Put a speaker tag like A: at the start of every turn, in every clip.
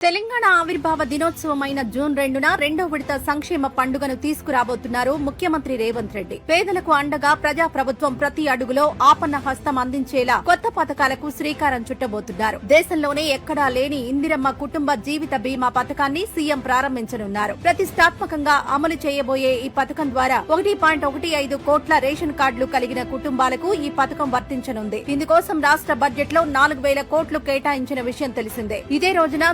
A: తెలంగాణ ఆవిర్భావ దినోత్సవమైన జూన్ 2న రెండో విడత సంక్షేమ పండుగను తీసుకురాబోతున్నారు ముఖ్యమంత్రి రేవంత్ రెడ్డి. పేదలకు అండగా ప్రజాప్రభుత్వం ప్రతి అడుగులో ఆపన్న హస్తం అందించేలా కొత్త పథకాలకు శ్రీకారం చుట్టబోతున్నారు. దేశంలోనే ఎక్కడా లేని ఇందిరమ్మ కుటుంబ జీవిత బీమా పథకాన్ని సీఎం ప్రారంభించనున్నారు. ప్రతిష్టాత్మకంగా అమలు చేయబోయే ఈ పథకం ద్వారా 1.15 కోట్ల రేషన్ కార్డులు కలిగిన కుటుంబాలకు ఈ పథకం వర్తించనుంది. ఇందుకోసం రాష్ట్ర బడ్జెట్ లో 4,000 కోట్లు కేటాయించిన విషయం తెలిసిందే. ఇదే రోజున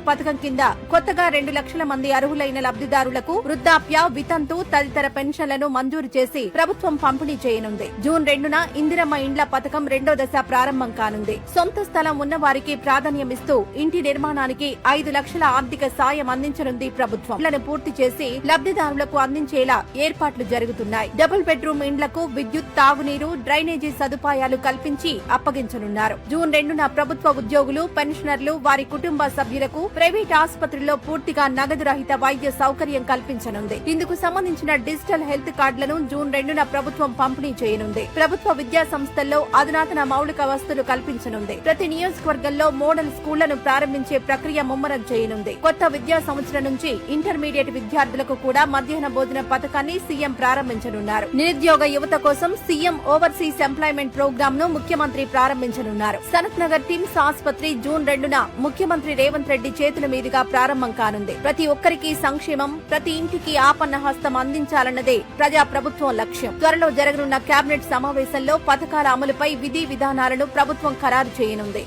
A: పథకం కింద కొత్తగా 2 లక్షల మంది అర్హులైన లబ్దిదారులకు వృద్ధాప్య, వితంతు తదితర పెన్షన్లను మంజూరు చేసి ప్రభుత్వం పంపిణీ చేయనుంది. జూన్ 2న ఇందిరమ్మ ఇండ్ల పథకం రెండో దశ ప్రారంభం కానుంది. సొంత స్థలం ఉన్న వారికి ప్రాధాన్యమిస్తూ ఇంటి నిర్మాణానికి 5 లక్షల ఆర్థిక సాయం అందించనుంది ప్రభుత్వం. ఇళ్లను పూర్తి చేసి లబ్దిదారులకు అందించేలా ఏర్పాట్లు జరుగుతున్నాయి. డబుల్ బెడ్రూమ్ ఇండ్లకు విద్యుత్, తాగునీరు, డ్రైనేజీ సదుపాయాలు కల్పించి అప్పగించనున్నారు. జూన్ 2న ప్రభుత్వ ఉద్యోగులు, పెన్షనర్లు, వారి కుటుంబ సభ్యులకు ప్రైవేట్ ఆసుపత్రుల్లో పూర్తిగా నగదు రహిత వైద్య సౌకర్యం కల్పించనుంది. ఇందుకు సంబంధించిన డిజిటల్ హెల్త్ కార్డులను జూన్ 2న ప్రభుత్వం పంపిణీ చేయనుంది. ప్రభుత్వ విద్యా సంస్థల్లో అధునాతన మౌలిక వసతులు కల్పించనుంది. ప్రతి నియోజకవర్గంలో మోడల్ స్కూళ్లను ప్రారంభించే ప్రక్రియ ముమ్మరం చేయనుంది. కొత్త విద్యా సంవత్సరం నుంచి ఇంటర్మీడియట్ విద్యార్థులకు కూడా మధ్యాహ్న భోజన పథకాన్ని సీఎం ప్రారంభించనున్నారు. నిరుద్యోగ యువత కోసం సీఎం ఓవర్సీస్ ఎంప్లాయ్మెంట్ ప్రోగ్రామ్ ను ముఖ్యమంత్రి ప్రారంభించనున్నారు. సనత్ నగర్ టిమ్స్ ఆసుపత్రి జూన్ 2న ముఖ్యమంత్రి రేవంత్ రెడ్డి చేతుల మీదుగా ప్రారంభం కానుంది. ప్రతి ఒక్కరికి సంక్షేమం, ప్రతి ఇంటికి ఆపన్న హస్తం అందించాలన్నదే ప్రజా ప్రభుత్వం లక్ష్యం. త్వరలో జరగనున్న కేబినెట్ సమావేశంలో పథకాల అమలుపై విధి విధానాలను ప్రభుత్వం ఖరారు చేయనుంది.